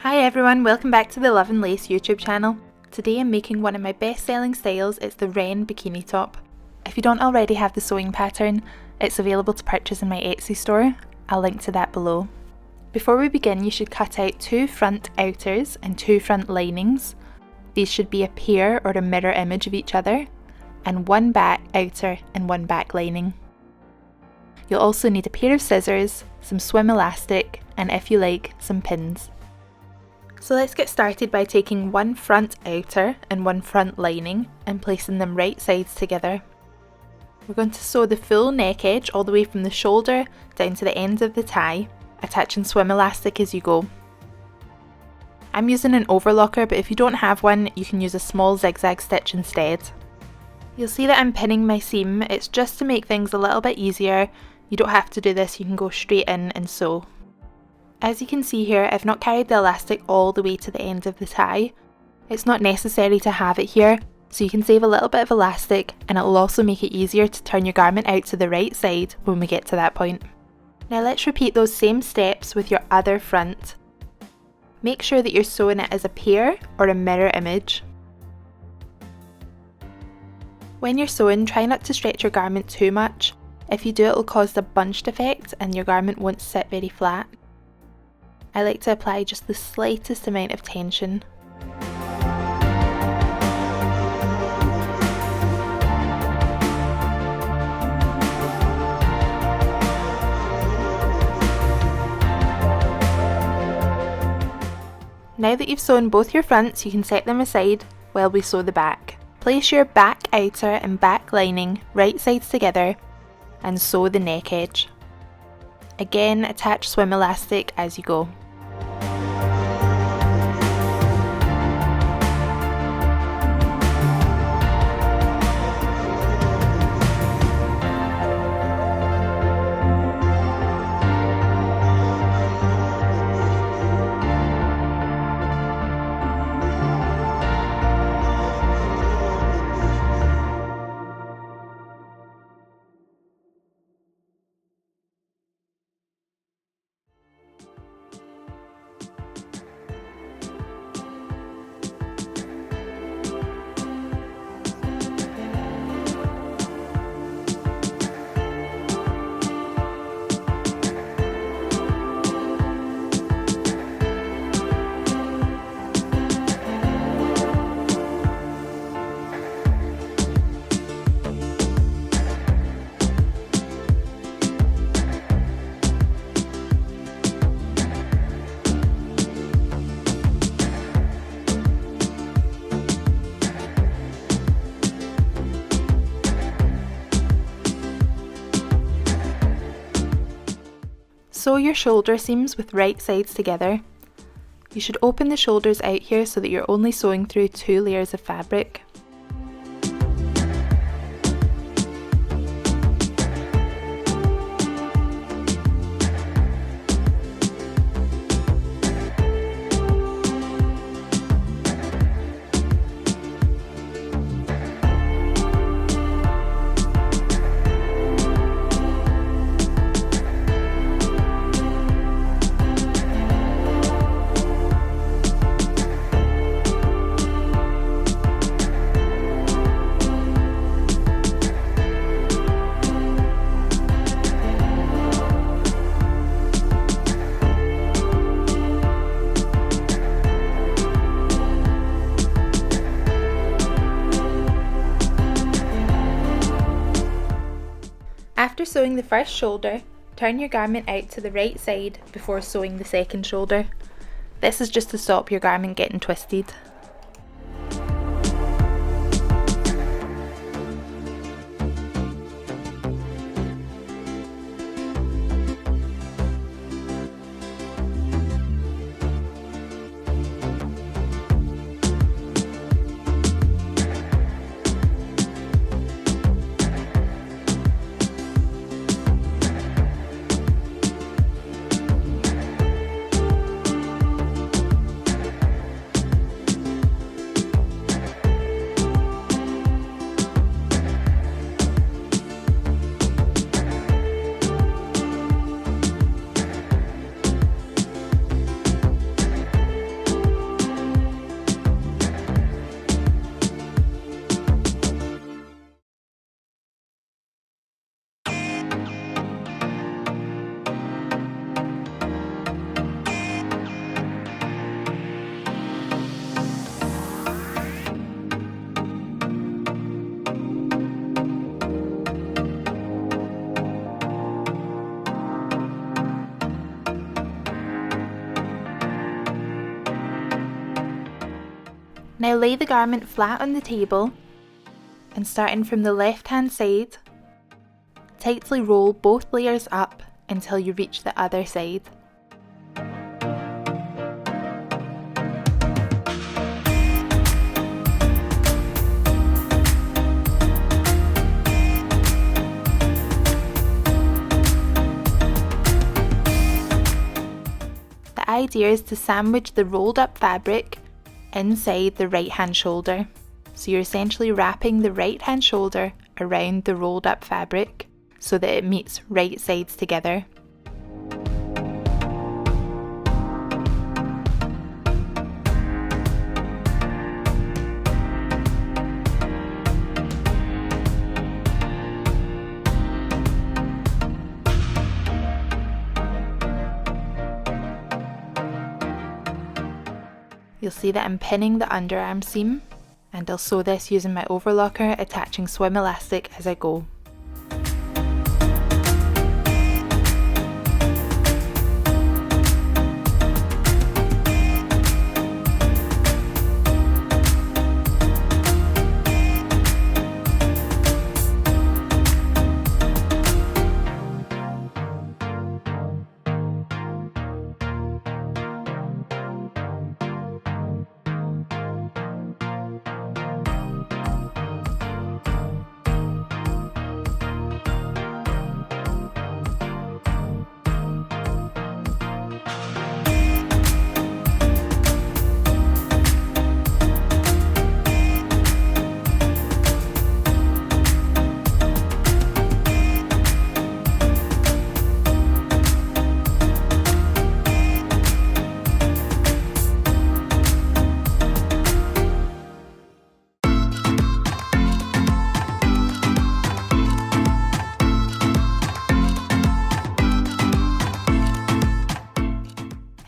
Hi everyone, welcome back to the Love and Lace YouTube channel. Today I'm making one of my best selling styles. It's the wren bikini top. If you don't already have the sewing pattern, it's available to purchase in my Etsy store. I'll link to that below. Before we begin, you should cut out 2 front outers and 2 front linings. These should be a pair or a mirror image of each other, and 1 back outer and 1 back lining. You'll also need a pair of scissors, some swim elastic, and if you like, some pins. So let's get started by taking 1 front outer and 1 front lining and placing them right sides together. We're going to sew the full neck edge all the way from the shoulder down to the ends of the tie, attaching swim elastic as you go. I'm using an overlocker, but if you don't have one, you can use a small zigzag stitch instead. You'll see that I'm pinning my seam. It's just to make things a little bit easier. You don't have to do this, you can go straight in and sew. As you can see here, I've not carried the elastic all the way to the end of the tie. It's not necessary to have it here, so you can save a little bit of elastic, and it will also make it easier to turn your garment out to the right side when we get to that point. Now let's repeat those same steps with your other front. Make sure that you're sewing it as a pair or a mirror image. When you're sewing, try not to stretch your garment too much. If you do, it will cause the bunched effect and your garment won't sit very flat. I like to apply just the slightest amount of tension. Now that you've sewn both your fronts, you can set them aside while we sew the back. Place your back outer and back lining right sides together and sew the neck edge. Again, attach swim elastic as you go. Sew your shoulder seams with right sides together. You should open the shoulders out here so that you're only sewing through 2 layers of fabric. After sewing the first shoulder, turn your garment out to the right side before sewing the second shoulder. This is just to stop your garment getting twisted. Now lay the garment flat on the table and starting from the left hand side, tightly roll both layers up until you reach the other side. The idea is to sandwich the rolled up fabric inside the right hand shoulder. So you're essentially wrapping the right hand shoulder around the rolled up fabric so that it meets right sides together. You'll see that I'm pinning the underarm seam, and I'll sew this using my overlocker, attaching swim elastic as I go.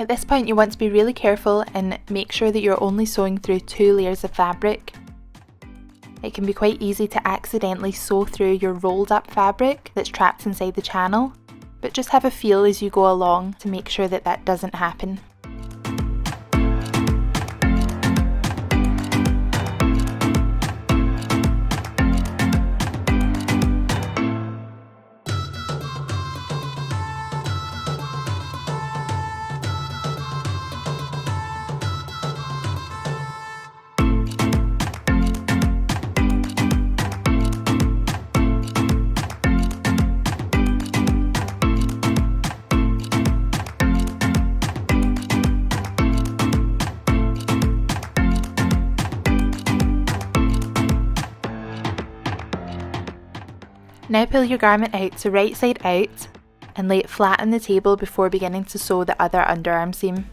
At this point you want to be really careful and make sure that you're only sewing through 2 layers of fabric. It can be quite easy to accidentally sew through your rolled up fabric that's trapped inside the channel, but just have a feel as you go along to make sure that that doesn't happen. Now pull your garment out to right side out and lay it flat on the table before beginning to sew the other underarm seam.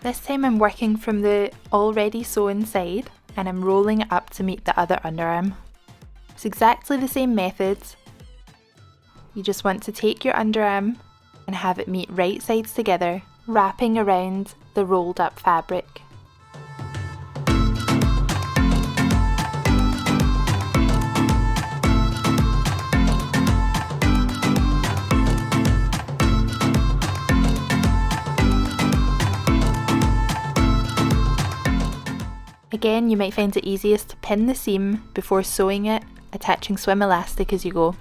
This time I'm working from the already sewn side and I'm rolling it up to meet the other underarm. It's exactly the same method. You just want to take your underarm and have it meet right sides together, wrapping around the rolled up fabric. Again, you might find it easiest to pin the seam before sewing it, attaching swim elastic as you go.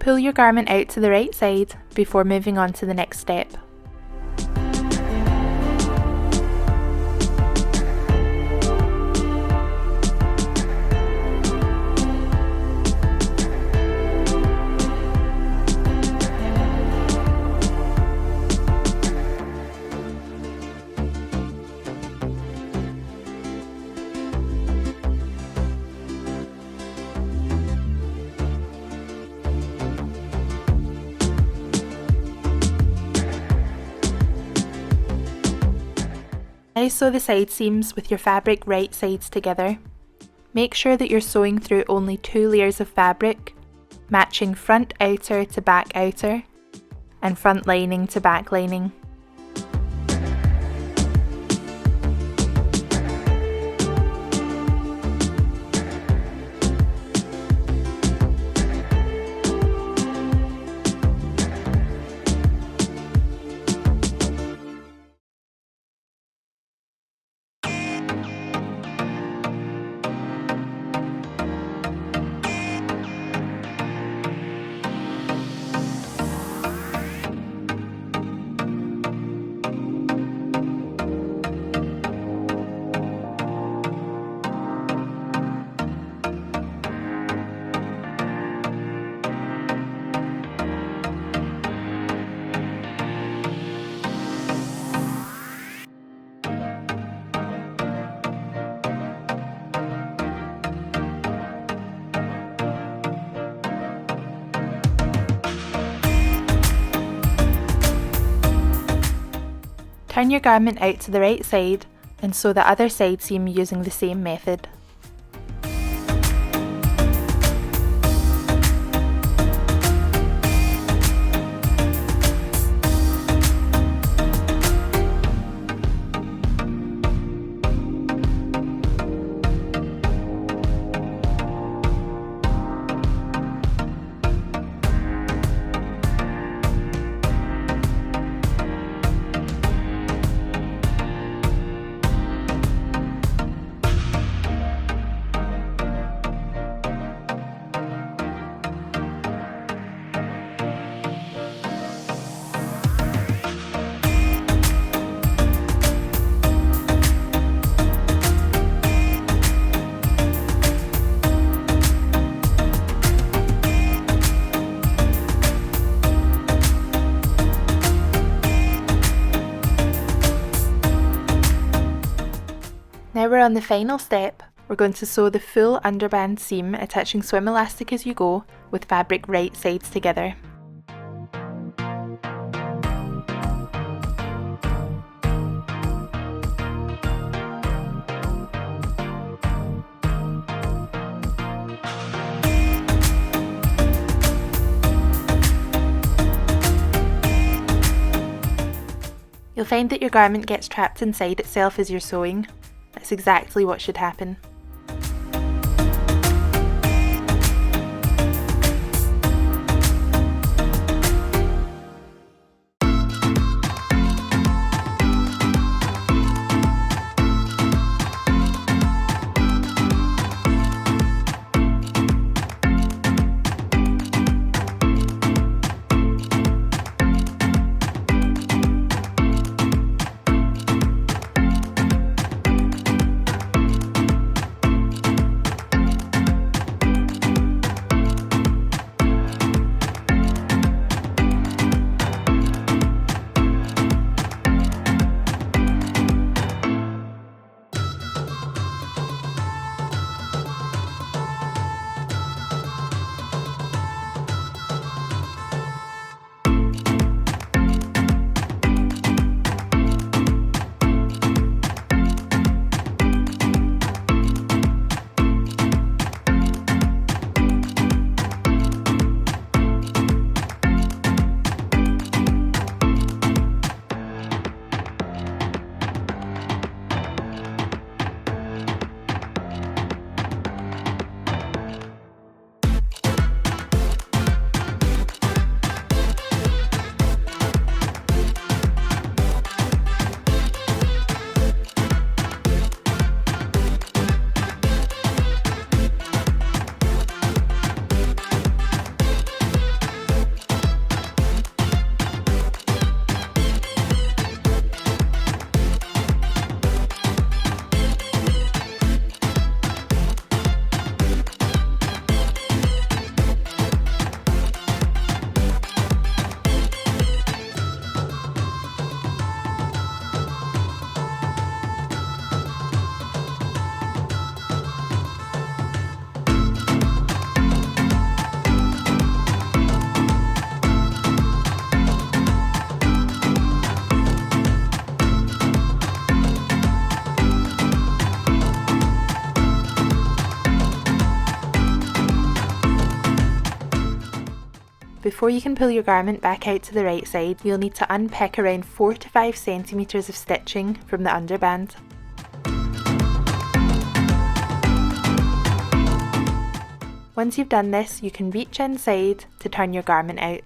Pull your garment out to the right side before moving on to the next step. Now sew the side seams with your fabric right sides together. Make sure that you're sewing through only 2 layers of fabric, matching front outer to back outer, and front lining to back lining. Turn your garment out to the right side and sew the other side seam using the same method. Now we're on the final step. We're going to sew the full underband seam, attaching swim elastic as you go, with fabric right sides together. You'll find that your garment gets trapped inside itself as you're sewing. That's exactly what should happen. before you can pull your garment back out to the right side, you'll need to unpick around 4 to 5 centimetres of stitching from the underband. Once you've done this, you can reach inside to turn your garment out.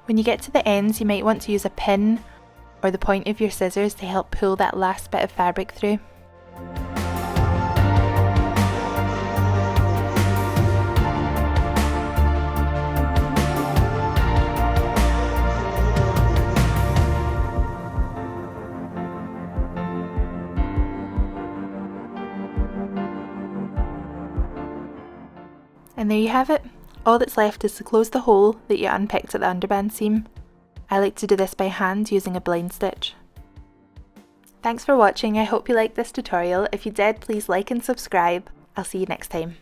When you get to the ends, you might want to use a pin or the point of your scissors to help pull that last bit of fabric through. And there you have it. All that's left is to close the hole that you unpicked at the underband seam. I like to do this by hand using a blind stitch. Thanks for watching, I hope you liked this tutorial. If you did, please like and subscribe. I'll see you next time.